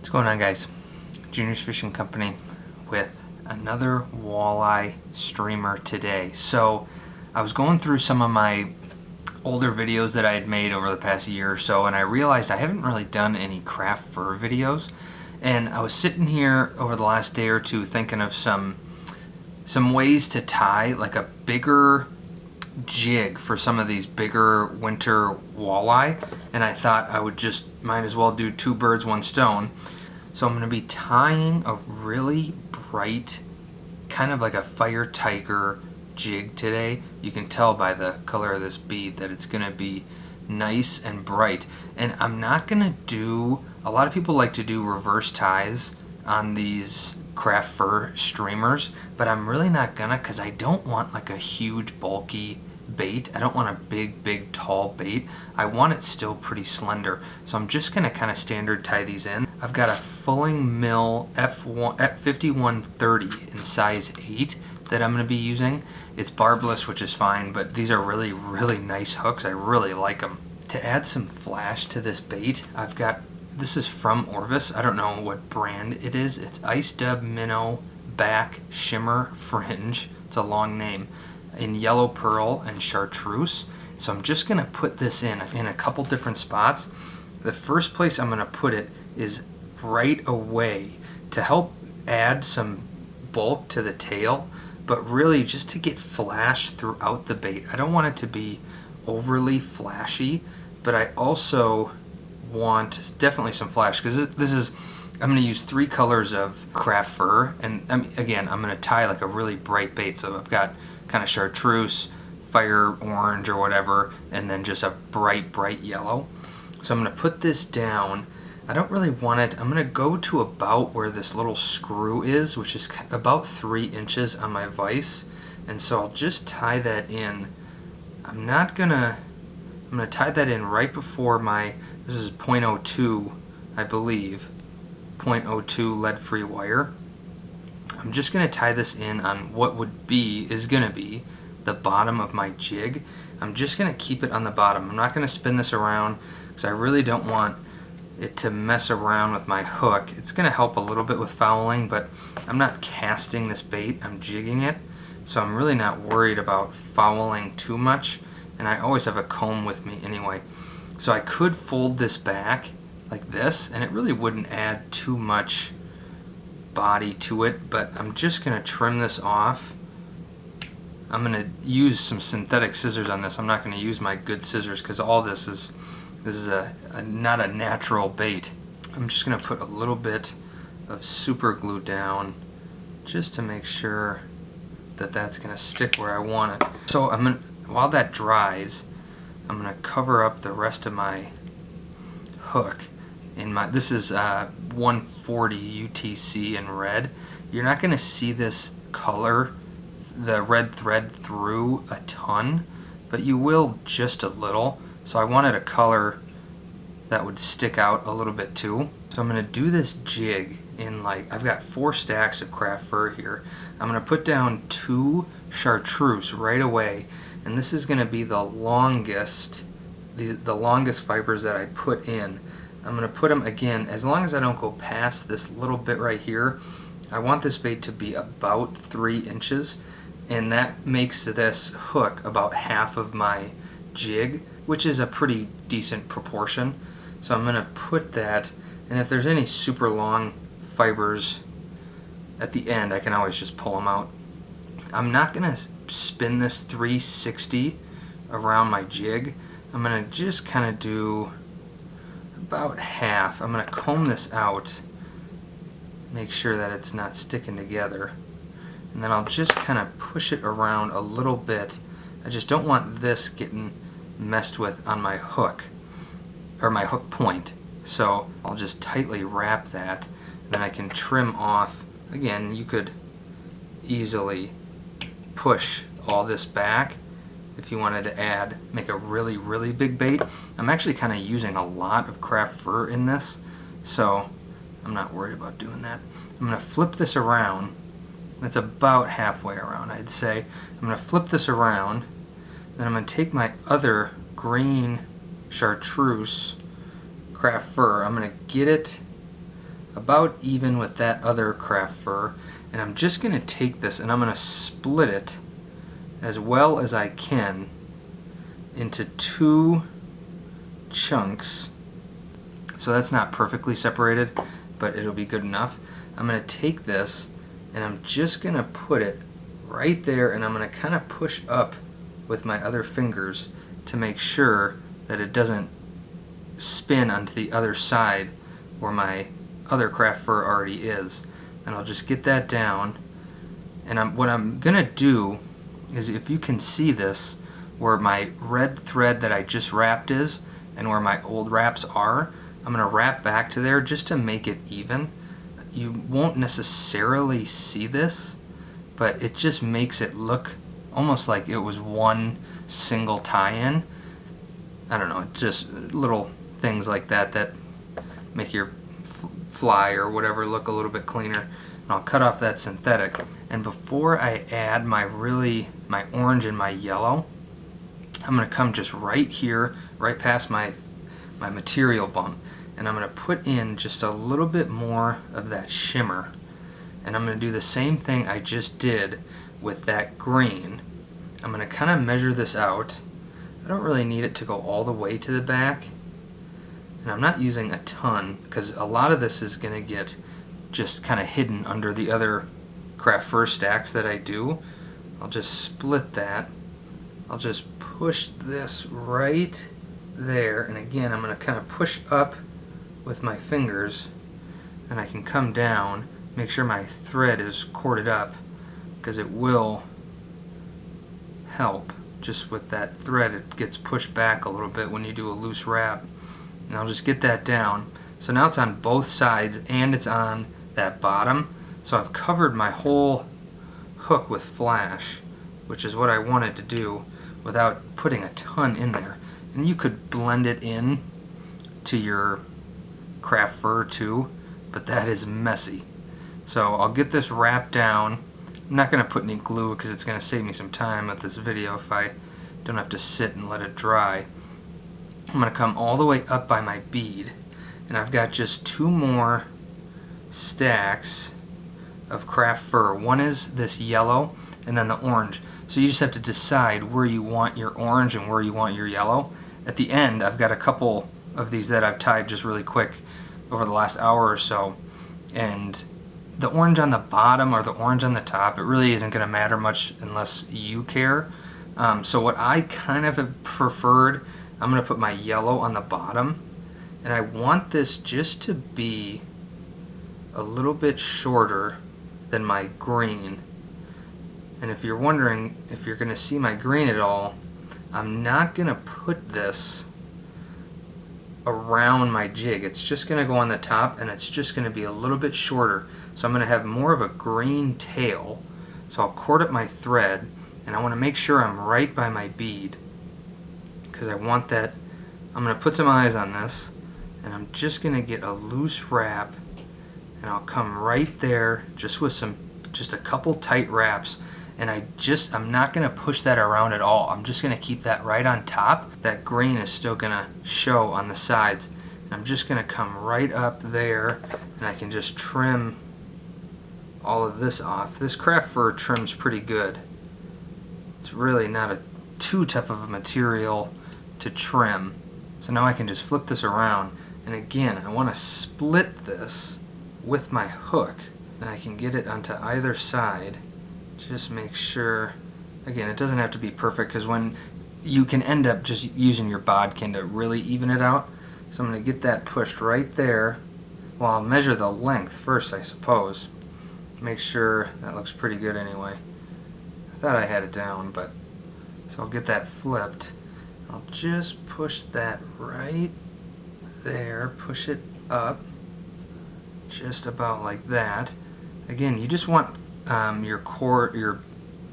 What's going on, guys? Junior's Fishing Company with another walleye streamer today. So I was going through some of my older videos that I had made over the past year or so, and I realized I haven't really done any craft fur videos. And I was sitting here over the last day or two thinking of some ways to tie like a bigger jig for some of these bigger winter walleye, and I thought I would just might as well do two birds, one stone. So I'm going to be tying a really bright, kind of like a fire tiger jig today. You can tell by the color of this bead that it's going to be nice and bright. And I'm not going to do, a lot of people like to do reverse ties on these craft fur streamers, but I'm really not gonna, because I don't want like a huge bulky bait. I don't want a big tall bait. I want it still pretty slender. So I'm just gonna kind of standard tie these in. I've got a fulling mill F5130 in size 8 that I'm gonna be using. It's barbless, which is fine, but these are really nice hooks. I really like them. To add some flash to this bait, I've got, this is from Orvis. I don't know what brand it is. It's Ice Dub Minnow Back Shimmer Fringe. It's a long name. In yellow pearl and chartreuse. So I'm just going to put this in a couple different spots. The first place I'm going to put it is right away to help add some bulk to the tail, but really just to get flash throughout the bait. I don't want it to be overly flashy, but I also want definitely some flash, because this is, I'm going to use 3 colors of craft fur, and again, I'm going to tie like a really bright bait. So I've got kind of chartreuse, fire orange or whatever, and then just a bright yellow. So I'm going to put this down. I don't really want it, I'm going to go to about where this little screw is, which is about 3 inches on my vise, and so I'll just tie that in. I'm going to tie that in right before my, this is 0.02, I believe, 0.02 lead-free wire. I'm just going to tie this in on what is going to be the bottom of my jig. I'm just going to keep it on the bottom. I'm not going to spin this around because I really don't want it to mess around with my hook. It's going to help a little bit with fouling, but I'm not casting this bait, I'm jigging it. So I'm really not worried about fouling too much, and I always have a comb with me anyway. So I could fold this back like this, and it really wouldn't add too much body to it, but I'm just going to trim this off. I'm going to use some synthetic scissors on this. I'm not going to use my good scissors because all this is not a natural bait. I'm just going to put a little bit of super glue down just to make sure that that's going to stick where I want it. So while that dries, I'm going to cover up the rest of my hook. This is 140 UTC in red. You're not going to see this color, the red thread, through a ton, but you will just a little. So I wanted a color that would stick out a little bit too. So I'm going to do this jig in, like, I've got 4 stacks of craft fur here. I'm going to put down 2 chartreuse right away, and this is going to be the longest fibers that I put in. I'm going to put them, again, as long as I don't go past this little bit right here. I want this bait to be about 3 inches, and that makes this hook about half of my jig, which is a pretty decent proportion. So I'm going to put that, and if there's any super long fibers at the end, I can always just pull them out. I'm not going to spin this 360 around my jig. I'm going to just kind of do about half. I'm going to comb this out, make sure that it's not sticking together, and then I'll just kind of push it around a little bit. I just don't want this getting messed with on my hook, or my hook point. So I'll just tightly wrap that, and then I can trim off. Again, you could easily push all this back if you wanted to make a really big bait. I'm actually kind of using a lot of craft fur in this, so I'm not worried about doing that. I'm going to flip this around. That's about halfway around, I'd say. I'm going to flip this around, then I'm going to take my other green chartreuse craft fur. I'm going to get it about even with that other craft fur. And I'm just going to take this and I'm going to split it as well as I can into 2 chunks. So that's not perfectly separated, but it'll be good enough. I'm going to take this and I'm just going to put it right there, and I'm going to kind of push up with my other fingers to make sure that it doesn't spin onto the other side where my other craft fur already is. And I'll just get that down. And what I'm going to do is, if you can see this, where my red thread that I just wrapped is and where my old wraps are, I'm going to wrap back to there just to make it even. You won't necessarily see this, but it just makes it look almost like it was one single tie-in. I don't know, just little things like that that make your fly or whatever look a little bit cleaner. And I'll cut off that synthetic. And before I add my orange and my yellow, I'm going to come just right here, right past my material bump, and I'm going to put in just a little bit more of that shimmer. And I'm going to do the same thing I just did with that green. I'm going to kind of measure this out. I don't really need it to go all the way to the back. And I'm not using a ton because a lot of this is going to get just kind of hidden under the other craft fur stacks that I do. I'll just split that. I'll just push this right there, and again I'm going to kind of push up with my fingers, and I can come down, make sure my thread is corded up, because it will help. Just with that thread, it gets pushed back a little bit when you do a loose wrap. And I'll just get that down. So now it's on both sides and it's on that bottom. So I've covered my whole hook with flash, which is what I wanted to do without putting a ton in there. And you could blend it in to your craft fur too, but that is messy. So I'll get this wrapped down. I'm not going to put any glue because it's going to save me some time with this video if I don't have to sit and let it dry. I'm going to come all the way up by my bead, and I've got just 2 more stacks of craft fur. One is this yellow and then the orange. So you just have to decide where you want your orange and where you want your yellow. At the end, I've got a couple of these that I've tied just really quick over the last hour or so, and the orange on the bottom or the orange on the top, it really isn't going to matter much unless you care. So what I kind of have preferred, I'm going to put my yellow on the bottom, and I want this just to be a little bit shorter than my green. And if you're wondering if you're going to see my green at all, I'm not going to put this around my jig. It's just going to go on the top, and it's just going to be a little bit shorter. So I'm going to have more of a green tail. So I'll cord up my thread, and I want to make sure I'm right by my bead, because I want that. I'm going to put some eyes on this, and I'm just going to get a loose wrap, and I'll come right there just with just a couple tight wraps. And I'm not going to push that around at all. I'm just going to keep that right on top. That green is still going to show on the sides. And I'm just going to come right up there, and I can just trim all of this off. This craft fur trims pretty good. It's really not too tough of a material to trim. So now I can just flip this around. And again, I want to split this with my hook, and I can get it onto either side. Just make sure, again, it doesn't have to be perfect, because when you can end up just using your bodkin to really even it out. So I'm going to get that pushed right there. Well, I'll measure the length first, I suppose. Make sure that looks pretty good anyway. I thought I had it down, but so I'll get that flipped. I'll just push that right there, push it up just about like that. Again, you just want your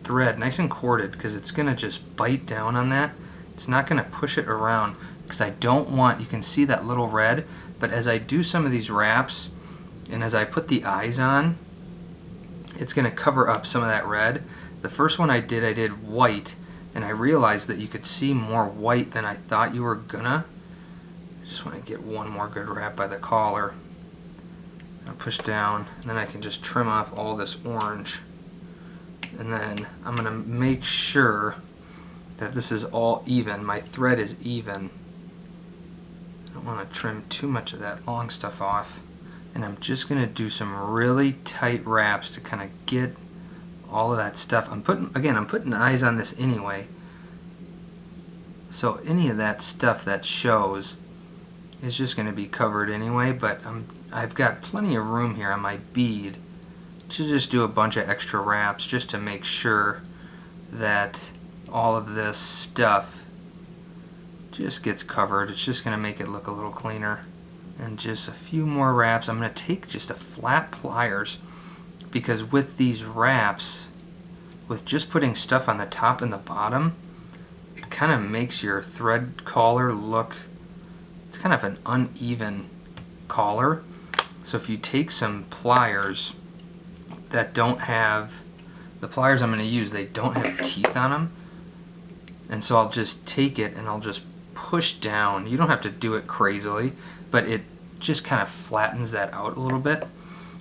thread nice and corded, because it's going to just bite down on that. It's not going to push it around, because I don't want, you can see that little red, but as I do some of these wraps and as I put the eyes on, it's going to cover up some of that red. The first one I did white, and I realized that you could see more white than I thought you were gonna. I just want to get one more good wrap by the collar. I'll push down, and then I can just trim off all this orange. And then I'm going to make sure that this is all even. My thread is even. I don't want to trim too much of that long stuff off. And I'm just going to do some really tight wraps to kind of get all of that stuff. I'm putting eyes on this anyway. So any of that stuff that shows is just going to be covered anyway, but I've got plenty of room here on my bead to just do a bunch of extra wraps just to make sure that all of this stuff just gets covered. It's just going to make it look a little cleaner. And just a few more wraps. I'm going to take just a flat pliers, because with these wraps, with just putting stuff on the top and the bottom, it kind of makes your thread collar look, it's kind of an uneven collar. So if you take some pliers that don't have, the pliers I'm going to use, they don't have teeth on them, and so I'll just take it and I'll just push down. You don't have to do it crazily, but it just kind of flattens that out a little bit.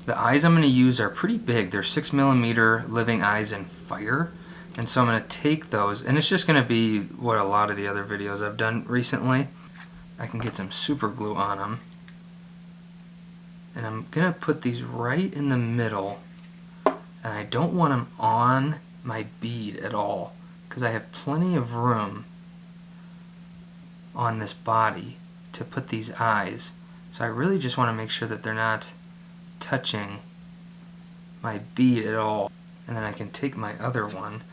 The eyes I'm going to use are pretty big. They're 6mm living eyes in fire, and so I'm going to take those, and it's just going to be what a lot of the other videos I've done recently. I can get some super glue on them, and I'm going to put these right in the middle. And I don't want them on my bead at all, because I have plenty of room on this body to put these eyes. So I really just want to make sure that they're not touching my bead at all. And then I can take my other one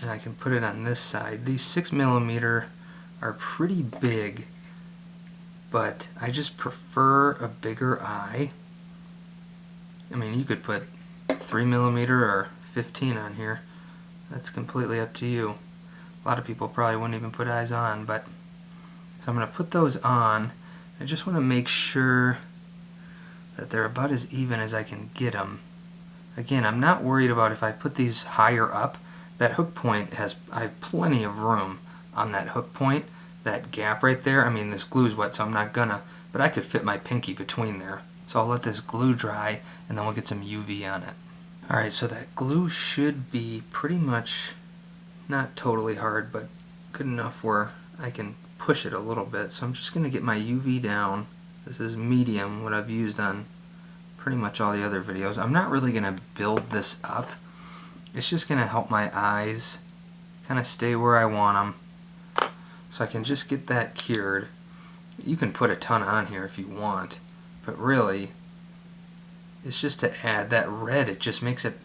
and I can put it on this side. These 6mm are pretty big, but I just prefer a bigger eye. I mean, you could put 3mm or 15 on here. That's completely up to you. A lot of people probably wouldn't even put eyes on, but so I'm going to put those on. I just want to make sure that they're about as even as I can get them. Again, I'm not worried about if I put these higher up. That hook point I have plenty of room on that hook point. That gap right there, I mean, this glue's wet, so I'm not gonna, but I could fit my pinky between there. So I'll let this glue dry, and then we'll get some UV on it. Alright, so that glue should be pretty much, not totally hard, but good enough where I can push it a little bit. So I'm just going to get my UV down. This is medium, what I've used on pretty much all the other videos. I'm not really going to build this up. It's just going to help my eyes kind of stay where I want them. So I can just get that cured. You can put a ton on here if you want, but really, it's just to add that red. It just makes it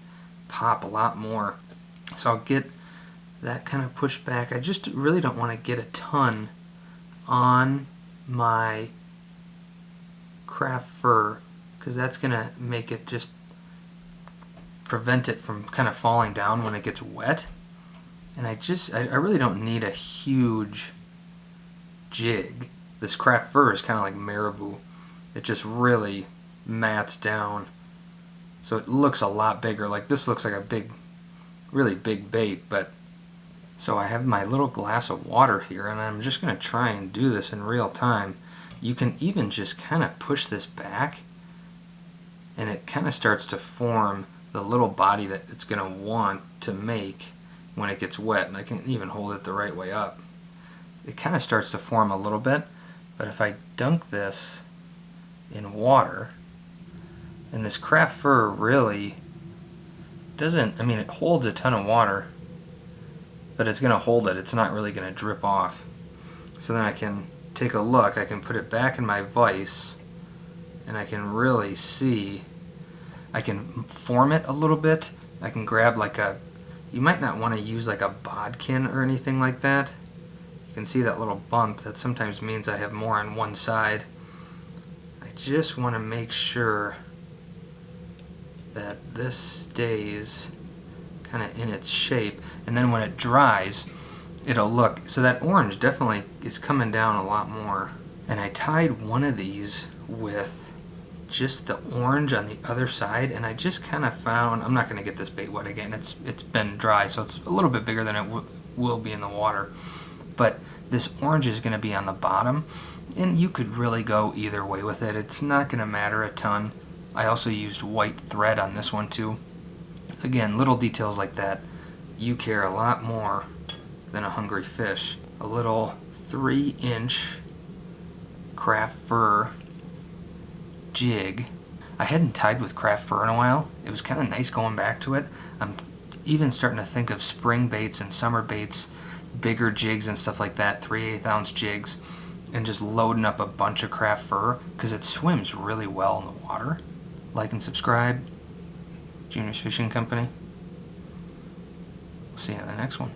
pop a lot more. So I'll get that kind of pushed back. I just really don't want to get a ton on my craft fur, because that's going to make it just prevent it from kind of falling down when it gets wet. And I really don't need a huge jig. This craft fur is kind of like marabou. It just really mats down, so it looks a lot bigger. Like this looks like a big, really big bait. But so I have my little glass of water here, and I'm just going to try and do this in real time. You can even just kind of push this back, and it kind of starts to form the little body that it's going to want to make when it gets wet. And I can even hold it the right way up. It kind of starts to form a little bit, but if I dunk this in water, and this craft fur really doesn't, I mean, it holds a ton of water, but it's going to hold it. It's not really going to drip off. So then I can take a look. I can put it back in my vise, and I can really see. I can form it a little bit. I can grab like a, you might not want to use like a bodkin or anything like that. You can see that little bump. That sometimes means I have more on one side. I just want to make sure that this stays kind of in its shape, and then when it dries, it'll look, so that orange definitely is coming down a lot more. And I tied one of these with just the orange on the other side, and I just kind of found, I'm not going to get this bait wet again, it's been dry, so it's a little bit bigger than it will be in the water, but this orange is going to be on the bottom, and you could really go either way with it. It's not going to matter a ton. I also used white thread on this one too. Again, little details like that, you care a lot more than a hungry fish. A little 3-inch craft fur jig. I hadn't tied with craft fur in a while. It was kind of nice going back to it. I'm even starting to think of spring baits and summer baits, bigger jigs and stuff like that, 3/8 ounce jigs, and just loading up a bunch of craft fur because it swims really well in the water. Like and subscribe. Junior's Fishing Company. See you on the next one.